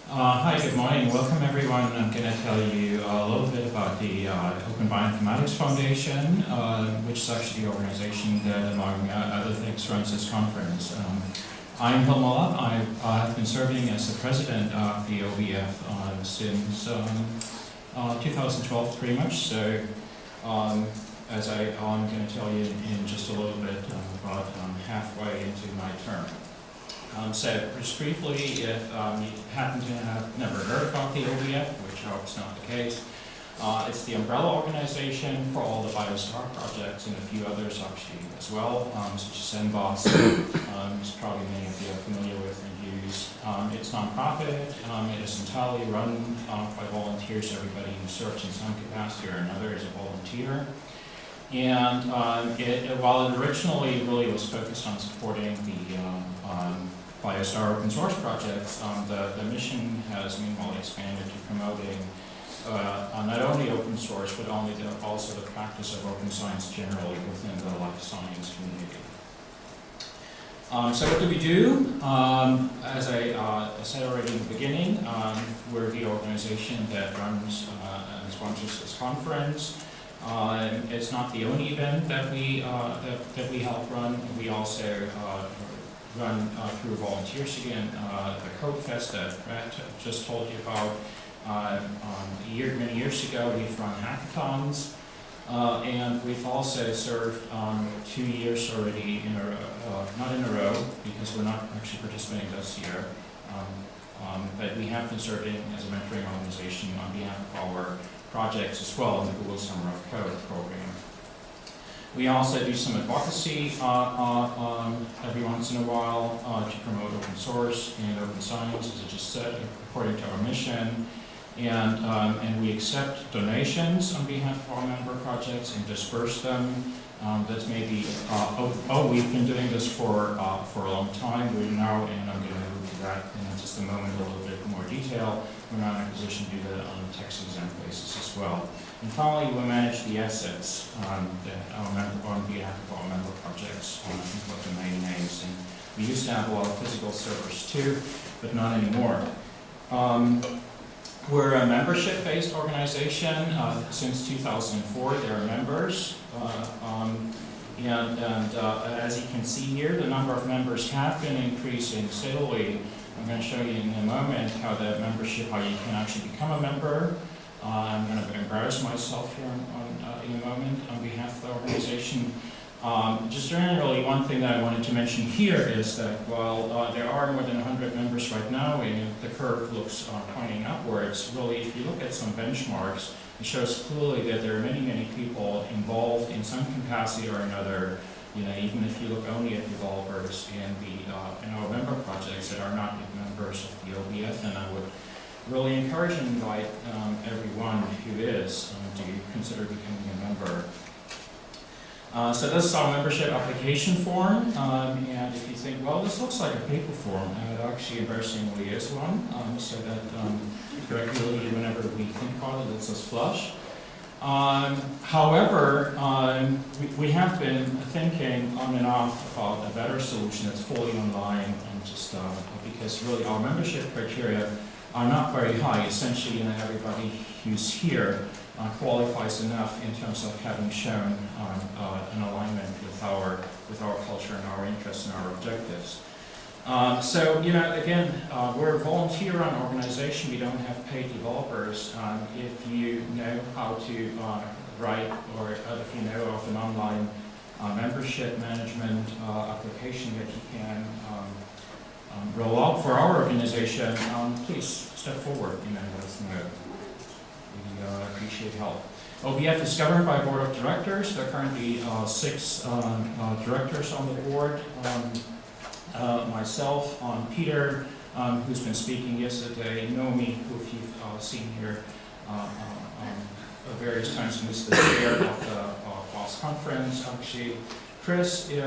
Hi, good morning. Welcome everyone. I'm going to tell you a little bit about the Open Bioinformatics Foundation, which is actually the organization that, among other things, runs this conference. I'm Hilmar Lapp. I have been serving as the president of the OBF since 2012, pretty much. So, as I'm going to tell you in just a little bit, about halfway into my term. So just briefly, if you happen to have never heard about the OBF, which I hope is not the case, it's the umbrella organization for all the BioStar projects and a few others actually as well, such as NBOS, which probably many of you are familiar with and use. It's nonprofit. It is entirely run by volunteers. Everybody who serves in some capacity or another is a volunteer. And while it originally really was focused on supporting the BioStar open source projects, the mission has meanwhile expanded to promoting not only open source, but also the practice of open science generally within the life science community. So what do we do? As I said already in the beginning, we're the organization that runs and sponsors this conference. It's not the only event that we help run. We also run through volunteers again. The Code Fest that Brett just told you about. Many years ago, we've run hackathons, and we've also served 2 years already in a row, not in a row because we're not actually participating this year, but we have been serving as a mentoring organization on behalf of our projects as well in the Google Summer of Code program. We also do some advocacy every once in a while to promote open source and open science, as I just said, according to our mission. And we accept donations on behalf of our member projects and disperse them. That's maybe, we've been doing this for a long time. We're now, and I'm going to move to that in just a moment, a little bit more detail. We're now in a position to do that on a tax-exempt basis as well. And finally, we manage the assets on behalf of our member projects on domain names. And we used to have a lot of physical servers too, but not anymore. We're a membership-based organization. Since 2004, there are members. As you can see here, the number of members have been increasing steadily. I'm going to show you in a moment how you can actually become a member. I'm going to embarrass myself here in a moment on behalf of the organization. Just generally, one thing that I wanted to mention here is that while there are more than 100 members right now, and the curve looks pointing upwards, really, if you look at some benchmarks, it shows clearly that there are many, many people involved in some capacity or another. Even if you look only at developers in our member projects that are not members of the OBF, and I would really encourage and invite everyone who is to consider becoming a member. So this is our membership application form, and if you think, well, this looks like a paper form, and it actually embarrassingly is one, so that regularly, whenever we think about it, it's us flush. However, we have been thinking on and off about a better solution that's fully online, and just because really our membership criteria are not very high. Essentially, everybody who's here qualifies enough in terms of having shown an alignment with our culture and our interests and our objectives. Again, we're a volunteer-run organization. We don't have paid developers. If you know how to write, or if you know of an online membership management application that you can roll out for our organization, please step forward and let us know. We appreciate help. OBF is governed by a board of directors. There are currently 6 directors on the board. Myself, Peter, who's been speaking yesterday, Nomi, who you've seen here various times, and this is the chair of the BOSS conference, actually. Chris, who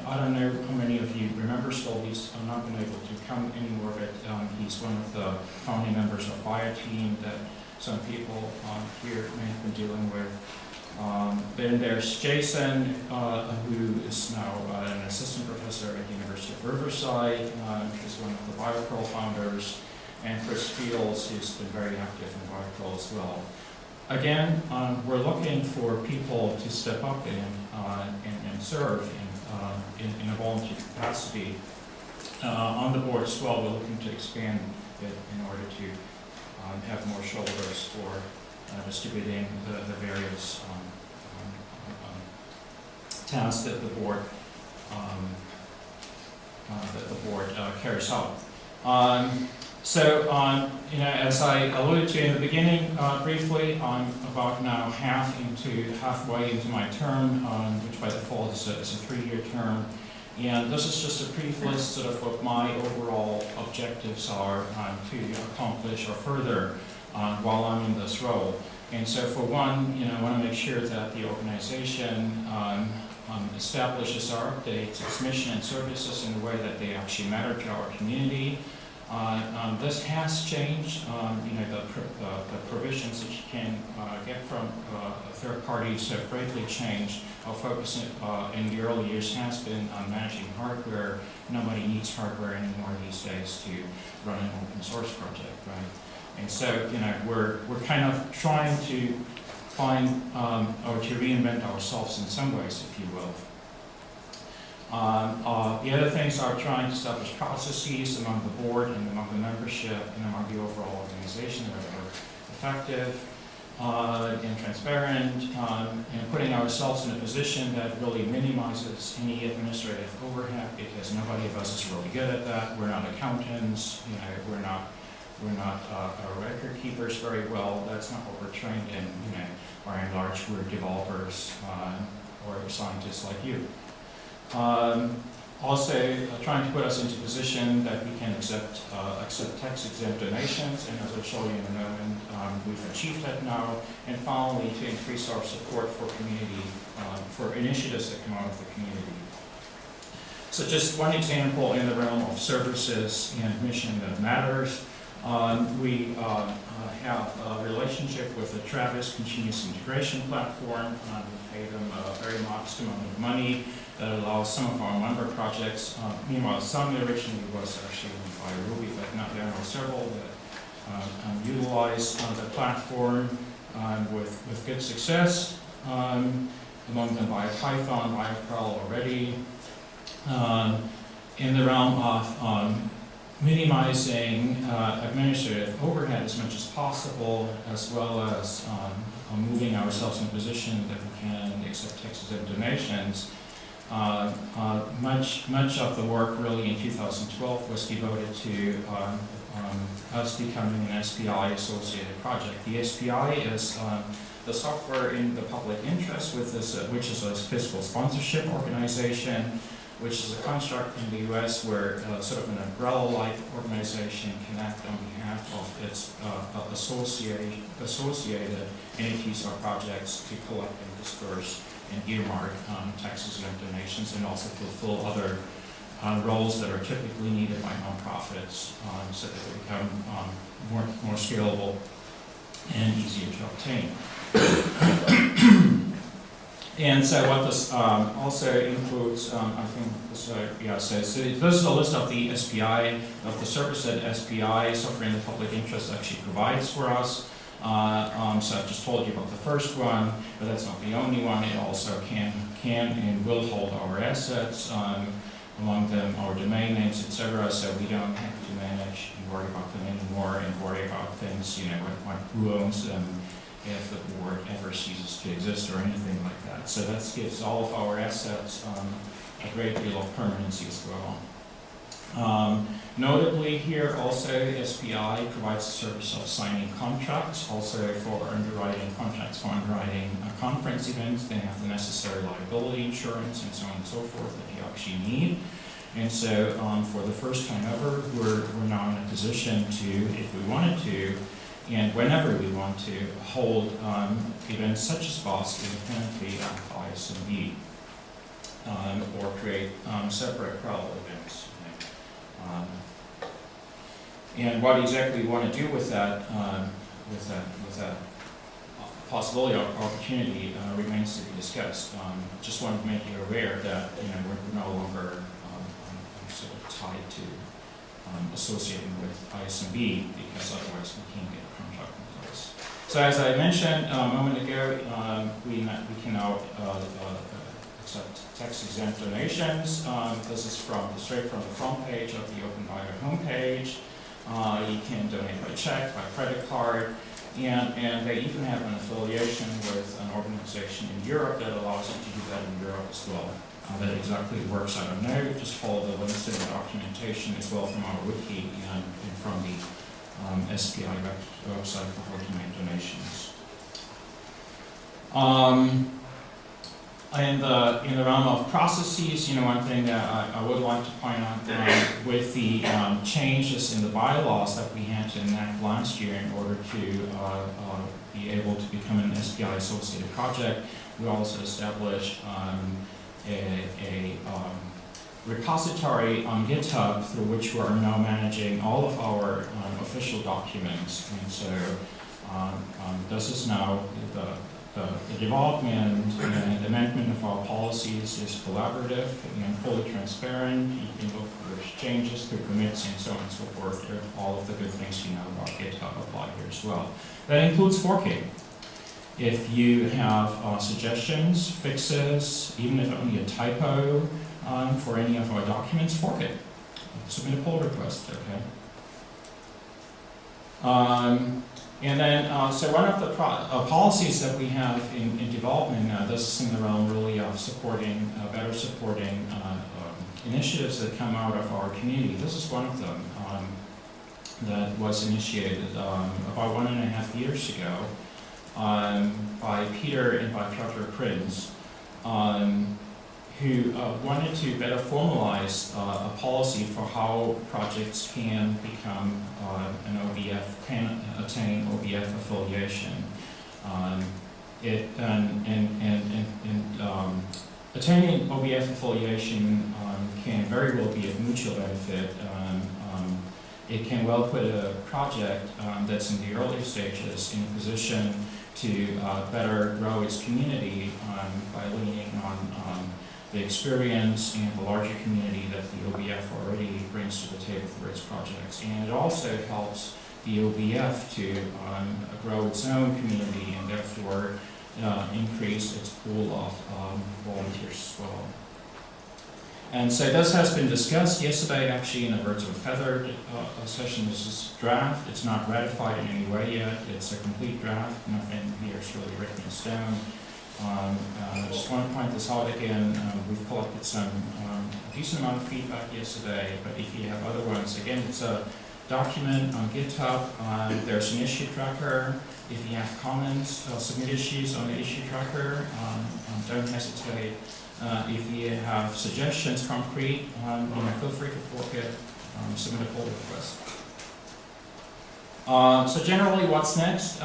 I don't know how many of you remember still, he's not been able to come anymore, but he's one of the founding members of BioTeam that some people here may have been dealing with. Then there's Jason, who is now an assistant professor at the University of Riverside. He's one of the BioPearl founders. and Chris Fields, who's been very active in Barclay as well. Again, we're looking for people to step up and serve in a volunteer capacity. On the board as well, we're looking to expand it in order to have more shoulders for distributing the various tasks that the board carries out. As I alluded to in the beginning briefly, I'm about now halfway into my term, which by default is a 3-year term. And this is just a brief list sort of what my overall objectives are to accomplish or further while I'm in this role. And so for one, I want to make sure that the organization establishes or updates its mission and services in a way that they actually matter to our community. This has changed. The provisions that you can get from third parties have greatly changed. Our focus in the early years has been on managing hardware. Nobody needs hardware anymore these days to run an open source project, right? And so, we're kind of trying to find or to reinvent ourselves in some ways, if you will. The other things are trying to establish processes among the board and among the membership and among the overall organization that are effective and transparent, and putting ourselves in a position that really minimizes any administrative overhead, because nobody of us is really good at that. We're not accountants, we're not record keepers very well. That's not what we're trained in. By and large, we're developers or scientists like you. Also, trying to put us into a position that we can accept tax-exempt donations, and as I'll show you in a moment, we've achieved that now. And finally, to increase our support for community, for initiatives that come out of the community. So just one example in the realm of services and mission that matters. We have a relationship with the Travis Continuous Integration Platform. We pay them a very modest amount of money that allows some of our member projects. Meanwhile, some originally was actually by Ruby, but now there are several that utilize the platform with good success. Among them by Python, by Perl already. In the realm of minimizing administrative overhead as much as possible, as well as moving ourselves in a position that we can accept tax-exempt donations. Much of the work really in 2012 was devoted to us becoming an SPI associated project. The SPI is the software in the public interest, with this, which is a fiscal sponsorship organization, which is a construct in the US where sort of an umbrella-like organization can act on behalf of its associated entities or projects to collect and disperse and earmark tax-exempt donations, and also fulfill other roles that are typically needed by nonprofits, so that they become more scalable and easier to obtain. And so what this also includes, I think this, says, so this is a list of the SPI, of the service that SPI, software in the public interest, actually provides for us. So I've just told you about the first one, but that's not the only one. It also can and will hold our assets, among them our domain names, etc. So we don't have to manage and worry about them anymore, and worry about things, who owns them, if the board ever ceases to exist or anything like that. So that gives all of our assets a great deal of permanency as well. Notably here also, SPI provides the service of signing contracts, also for underwriting contracts, for underwriting conference events. They have the necessary liability insurance and so on and so forth that you actually need. And so for the first time ever, we're now in a position to, if we wanted to, and whenever we want to, hold events such as BOSC independently of ISMB, or create separate parallel events. And what exactly we want to do with that possibility or opportunity remains to be discussed. Just wanted to make you aware that we're no longer sort of tied to associated with ISMB, because otherwise we can't get a contract in place. So as I mentioned a moment ago, we can now accept tax-exempt donations. This is straight from the front page of the Open Bio homepage. You can donate by check, by credit card, and they even have an affiliation with an organization in Europe that allows you to do that in Europe as well. That exactly works, I don't know. Just follow the links in the documentation as well from our wiki and from the SPI website for how to make donations. In the realm of processes, one thing that I would like to point out with the changes in the bylaws that we had to enact last year in order to be able to become an SPI associated project, we also established a repository on GitHub through which we are now managing all of our official documents. And so this is now the development and amendment of our policies is collaborative and fully transparent. You can look for changes through commits and so on and so forth. All of the good things you know about GitHub apply here as well. That includes forking. If you have suggestions, fixes, even if only a typo for any of our documents, fork it. Submit a pull request, okay? And then, so one of the policies that we have in development now, this is in the realm really of supporting, better supporting initiatives that come out of our community. This is one of them that was initiated about 1.5 years ago by Peter and by Piotr Prince, who wanted to better formalize a policy for how projects can become an OBF, can attain OBF affiliation. Attaining OBF affiliation can very well be of mutual benefit. It can well put a project that's in the early stages in a position to better grow its community by leaning on the experience and the larger community that the OBF already brings to the table for its projects. And it also helps the OBF to grow its own community and therefore increase its pool of volunteers as well. And so this has been discussed yesterday actually in a Birds of a Feather session. This is draft. It's not ratified in any way yet. It's a complete draft. Nothing here is really written in stone. I just want to point this out again. We've collected some decent amount of feedback yesterday, but if you have other ones, again, it's a document on GitHub. There's an issue tracker. If you have comments, submit issues on the issue tracker. Don't hesitate. If you have suggestions, concrete, feel free to fork it, submit a pull request. So generally, what's next?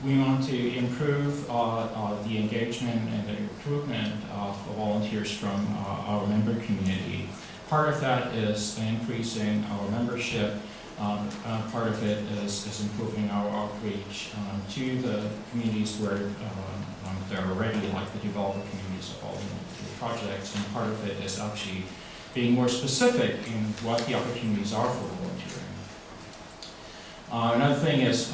We want to improve the engagement and the recruitment of volunteers from our member community. Part of that is increasing our membership. Part of it is improving our outreach to the communities where they're already, like the developer communities of all the projects, and part of it is actually being more specific in what the opportunities are for volunteering. Another thing is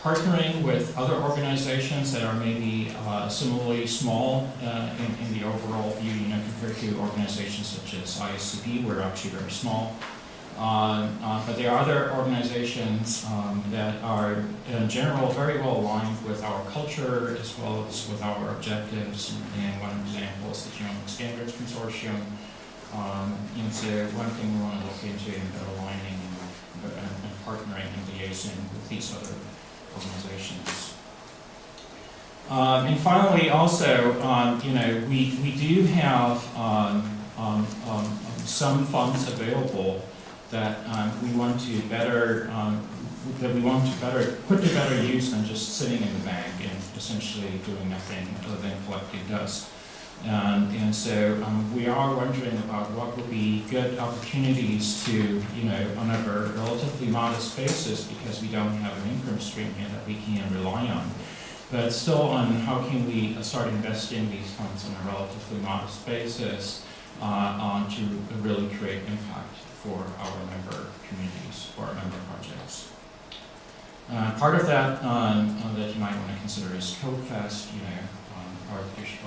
partnering with other organizations that are maybe similarly small in the overall view, compared to organizations such as ISCB, we're actually very small. But there are other organizations that are in general very well aligned with our culture as well as with our objectives. And one example is the Genomic Standards Consortium. And so one thing we want to look into in aligning and partnering and liaising with these other organizations. And finally, also, we do have some funds available that we want to better put to better use than just sitting in the bank and essentially doing nothing other than collecting dust. And so we are wondering about what would be good opportunities to, on a relatively modest basis, because we don't have an income stream here that we can rely on, but still on how can we start investing these funds on a relatively modest basis to really create impact for our member communities, for our member projects. Part of that that you might want to consider is CodeFest,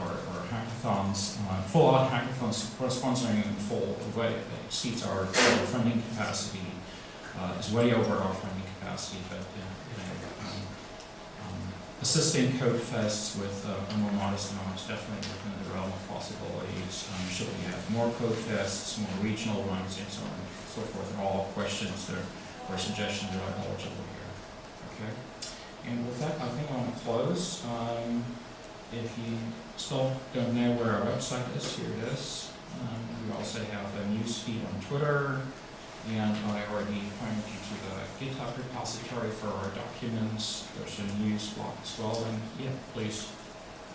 or hackathons. Full-out hackathons sponsoring in full way exceeds our funding capacity. Is way over our funding capacity, but assisting CodeFests with a more modest amount is definitely within the realm of possibilities. Should we have more CodeFests, more regional ones, and so on and so forth, and all questions or suggestions are eligible here. Okay. And with that, I think I want to close. If you still don't know where our website is, here it is. We also have a news feed on Twitter, and I already pointed you to the GitHub repository for our documents. There's a news blog as well, and yeah, please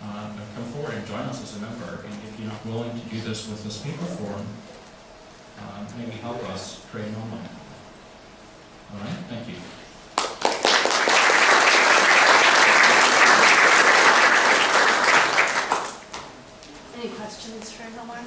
come forward and join us as a member. And if you're not willing to do this with this paper form, maybe help us create an online. All right, thank you. Any questions for Hilmar?